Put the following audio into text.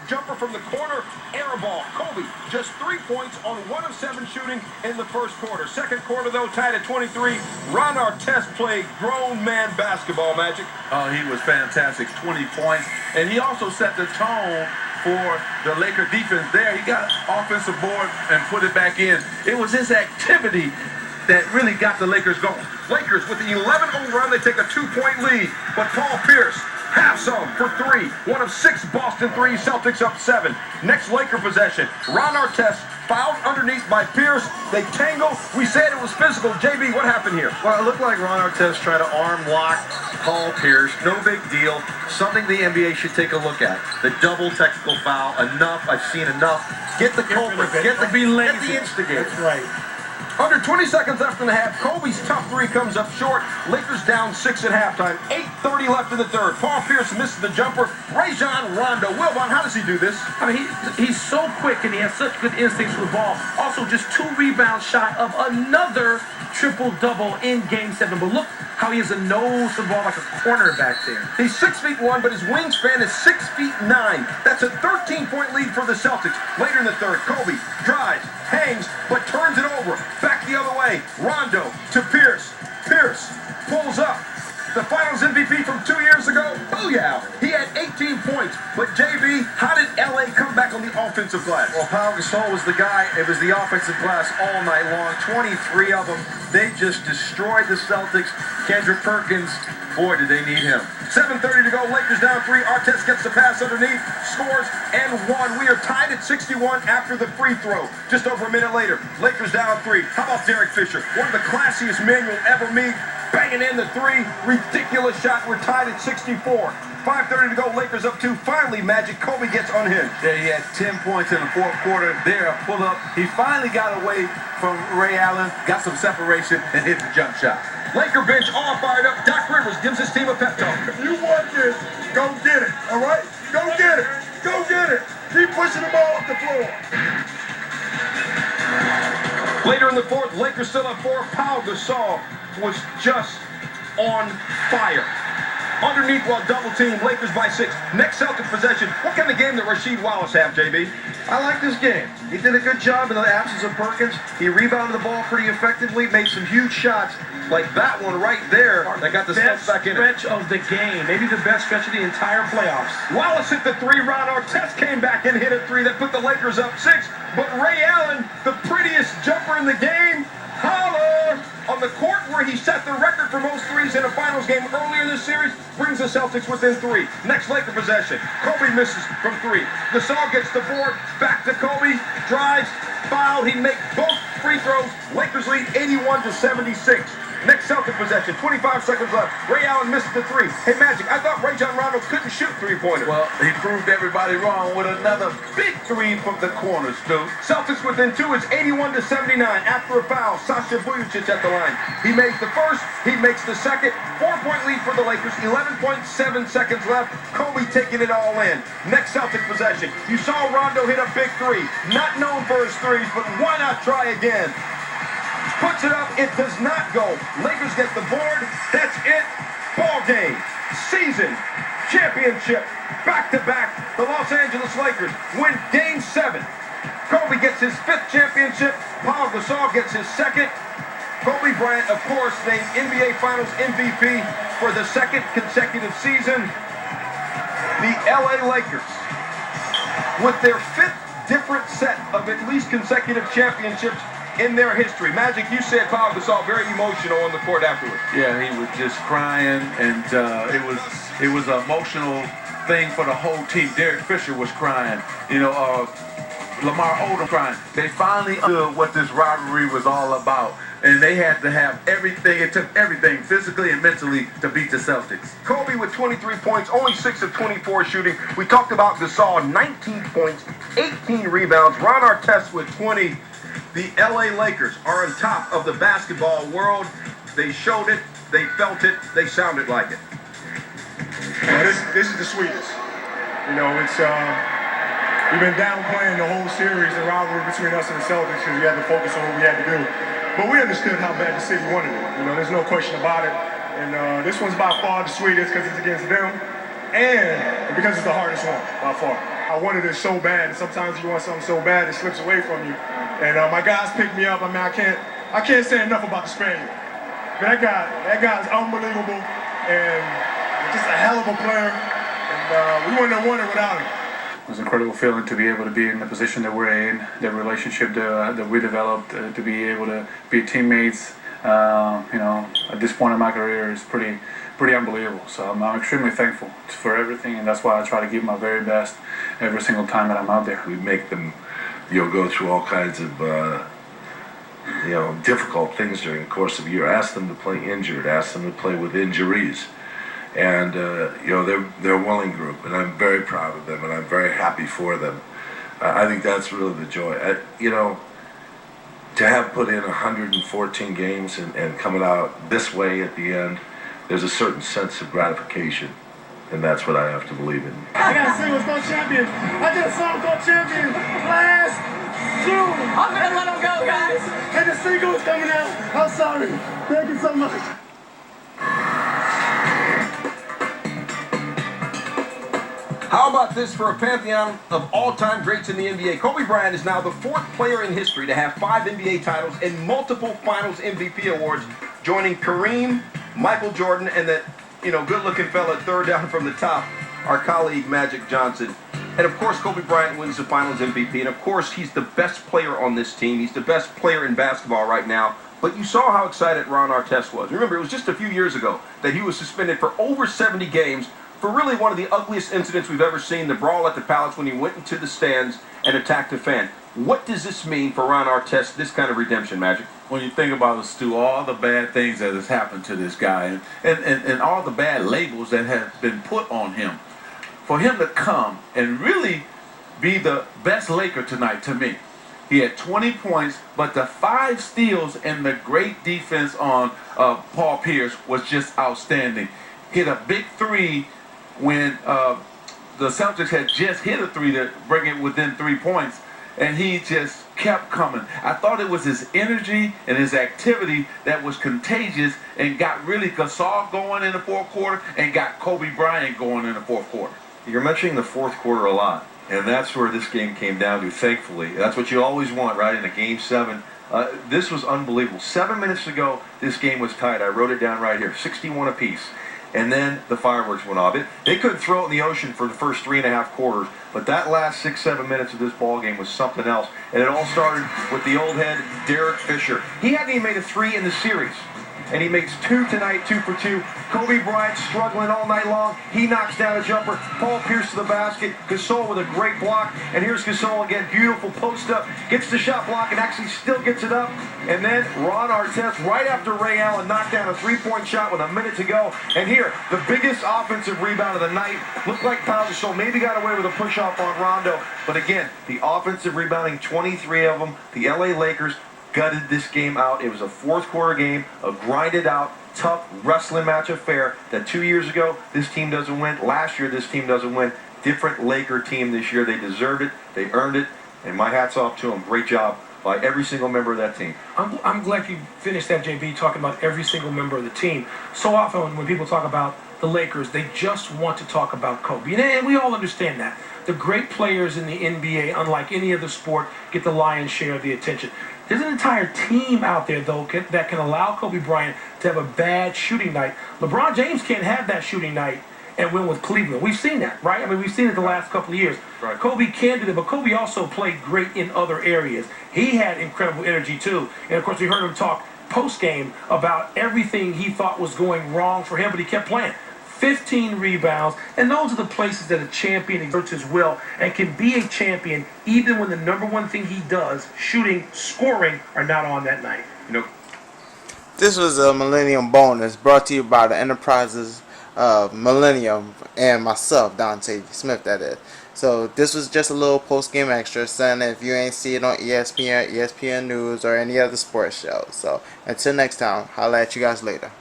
jumper from the corner, air ball. Kobe, just 3 points on 1 of 7 shooting in the first quarter. Second quarter, though, tied at 23. Ron Artest played grown man basketball, Magic. Oh, he was fantastic, 20 points. And he also set the tone for the Laker defense there. He got offensive board and put it back in. It was his activity that really got the Lakers going. Lakers with the 11-0 run, they take a 2-point lead. But Paul Pierce, half some for 3. 1 of 6 Boston threes, Celtics up 7. Next Laker possession, Ron Artest fouled underneath by Pierce. They tangle. We said it was physical. JB, what happened here? Well, it looked like Ron Artest tried to arm lock Paul Pierce. No big deal. Something the NBA should take a look at. The double technical foul. Enough. I've seen enough. Get the culprit. Get the instigator. That's right. Under 20 seconds left in the half, Kobe's tough 3 comes up short. Lakers down 6 at halftime. 8:30 left in the third. Paul Pierce misses the jumper. Rajon Rondo. Wilbon, how does he do this? I mean, he's so quick and he has such good instincts with the ball. Also, just 2 rebounds shot of another triple-double in Game 7. But look how he has a nose to the ball like a cornerback there. He's 6'1", but his wingspan is 6'9". That's a 13-point lead for the Celtics. Later in the third, Kobe drives, hangs, but turns it over. Back the other way. Rondo to Pierce. Pierce pulls up. The Finals MVP from 2 years ago. Booyah! He had 18 points. But JB, how did LA come back on the offensive glass? Well, Pau Gasol was the guy. It was the offensive glass all night long. 23 of them. They just destroyed the Celtics. Kendrick Perkins, boy, did they need him. 7:30 to go. Lakers down 3. Artest gets the pass underneath. Scores and 1. We are tied at 61 after the free throw. Just over a minute later. Lakers down 3. How about Derek Fisher? One of the classiest men you'll ever meet. Banging in the 3. Ridiculous shot. We're tied at 64. 5:30 to go. Lakers up 2. Finally, Magic. Kobe gets unhinged. Yeah, he had 10 points in the fourth quarter. There, a pull-up. He finally got away from Ray Allen, got some separation, and hit the jump shot. Laker bench all fired up. Doc Rivers gives his team a pep talk. If you want this, go get it, all right? Go get it. Go get it. Keep pushing the ball up the floor. Later in the fourth, Lakers still up 4. Pau Gasol was just on fire. Underneath while double team, Lakers by 6. Next Celtic possession. What kind of game did Rasheed Wallace have, JB? I like this game. He did a good job in the absence of Perkins. He rebounded the ball pretty effectively, made some huge shots, like that one right there that got the Celtics back in it. Best stretch of the game. Maybe the best stretch of the entire playoffs. Wallace hit the 3. Ron Artest came back and hit a 3 that put the Lakers up 6. But Ray Allen, the prettiest jumper in the game, holla! On the court where he set the record for most threes in a finals game earlier this series, brings the Celtics within 3. Next Laker possession. Kobe misses from 3. Gasol gets the board. Back to Kobe. Drives. Fouled. He makes both free throws. Lakers lead 81-76. Next Celtic possession. 25 seconds left. Ray Allen misses the 3. Hey, Magic, I thought Rajon Rondo couldn't shoot 3-pointers. Well, he proved everybody wrong with another big 3 from the corner, Stu. Celtics within 2. It's 81-79. After a foul, Sasha Vujacic at the line. He makes the first. He makes the second. 4-point lead for the Lakers. 11.7 seconds left. Kobe taking it all in. Next Celtic possession. You saw Rondo hit a big 3. Not known for his threes, but why not try again? Puts it up. It does not go. Lakers get the board. That's it. Ball game. Season. Championship. Back-to-back. The Los Angeles Lakers win Game 7. Kobe gets his 5th championship. Paul Gasol gets his 2nd. Kobe Bryant, of course, named NBA Finals MVP for the 2nd consecutive season. The LA Lakers, with their 5th different set of at least consecutive championships in their history. Magic, you said Paul Gasol very emotional on the court afterwards. Yeah, he was just crying, and it was an emotional thing for the whole team. Derek Fisher was crying. You know, Lamar Odom crying. They finally understood what this rivalry was all about. And they had to have everything. It took everything physically and mentally to beat the Celtics. Kobe with 23 points, only 6 of 24 shooting. We talked about Gasol, 19 points, 18 rebounds. Ron Artest with 20. The LA Lakers are on top of the basketball world. They showed it, they felt it, they sounded like it. Well, this is the sweetest. You know, it's we've been downplaying the whole series, the rivalry between us and the Celtics, because we had to focus on what we had to do. But we understood how bad the city wanted it. You know, there's no question about it. And this one's by far the sweetest because it's against them, and because it's the hardest one by far. I wanted it so bad. And sometimes you want something so bad, it slips away from you. And my guys picked me up. I mean, I can't say enough about the Spaniard. But that guy's unbelievable and just a hell of a player. And we wouldn't have won it without him. It was an incredible feeling to be able to be in the position that we're in, the relationship that we developed, to be able to be teammates. At this point in my career is pretty unbelievable. So I'm extremely thankful for everything, and that's why I try to give my very best every single time that I'm out there. We make them, go through all kinds of, difficult things during the course of the year. Ask them to play injured. Ask them to play with injuries. And, they're a willing group, and I'm very proud of them, and I'm very happy for them. I think that's really the joy. To have put in 114 games and coming out this way at the end, there's a certain sense of gratification, and that's what I have to believe in. I got a single called Champion. I did a song called Champion last June. I'm gonna let him go, guys. And the single is coming out. I'm sorry. Thank you so much. How about this for a pantheon of all-time greats in the NBA? Kobe Bryant is now the 4th player in history to have 5 NBA titles and multiple Finals MVP awards, joining Kareem, Michael Jordan, and that, good-looking fella third down from the top, our colleague Magic Johnson. And of course, Kobe Bryant wins the Finals MVP, and of course, he's the best player on this team. He's the best player in basketball right now. But you saw how excited Ron Artest was. Remember, it was just a few years ago that he was suspended for over 70 games for really one of the ugliest incidents we've ever seen, the brawl at the Palace when he went into the stands and attacked a fan. What does this mean for Ron Artest, this kind of redemption, Magic? When you think about it, Stu, all the bad things that has happened to this guy and all the bad labels that have been put on him, for him to come and really be the best Laker tonight, to me. He had 20 points, but the 5 steals and the great defense on Paul Pierce was just outstanding. Hit a big 3 when the Celtics had just hit a 3 to bring it within 3 points, and he just kept coming. I thought it was his energy and his activity that was contagious and got really Gasol going in the 4th quarter and got Kobe Bryant going in the 4th quarter. You're mentioning the 4th quarter a lot, and that's where this game came down to, thankfully. That's what you always want, right, in a Game 7. This was unbelievable. 7 minutes ago, this game was tied. I wrote it down right here, 61 apiece. And then the fireworks went off. They couldn't throw it in the ocean for the first 3.5 quarters, but that last 6-7 minutes of this ball game was something else. And it all started with the old head, Derek Fisher. He hadn't even made a 3 in the series, and he makes 2 tonight, 2 for 2. Kobe Bryant struggling all night long. He knocks down a jumper. Paul Pierce to the basket. Gasol with a great block. And here's Gasol again. Beautiful post up. Gets the shot block and actually still gets it up. And then Ron Artest, right after Ray Allen, knocked down a 3-point shot with a minute to go. And here, the biggest offensive rebound of the night. Looked like Pau Gasol maybe got away with a push-off on Rondo. But again, the offensive rebounding, 23 of them. The LA Lakers gutted this game out. It was a 4th quarter game, a grinded out, tough wrestling match affair that 2 years ago this team doesn't win. Last year this team doesn't win. Different Laker team this year. They deserved it. They earned it. And my hat's off to them. Great job by every single member of that team. I'm glad you finished that, JB, talking about every single member of the team. So often when people talk about the Lakers, they just want to talk about Kobe. And we all understand that. The great players in the NBA, unlike any other sport, get the lion's share of the attention. There's an entire team out there, though, that can allow Kobe Bryant to have a bad shooting night. LeBron James can't have that shooting night and win with Cleveland. We've seen that, right? I mean, we've seen it the last couple of years. Right. Kobe can do it, but Kobe also played great in other areas. He had incredible energy, too. And, of course, we heard him talk post-game about everything he thought was going wrong for him, but he kept playing. 15 rebounds, and those are the places that a champion exerts his will and can be a champion even when the number one thing he does, shooting, scoring, are not on that night. This was a Millennium bonus brought to you by the enterprises of Millennium and myself, Dante Smith, that is. So this was just a little post-game extra, son, if you ain't see it on ESPN, ESPN News, or any other sports show. So until next time, holla at you guys later.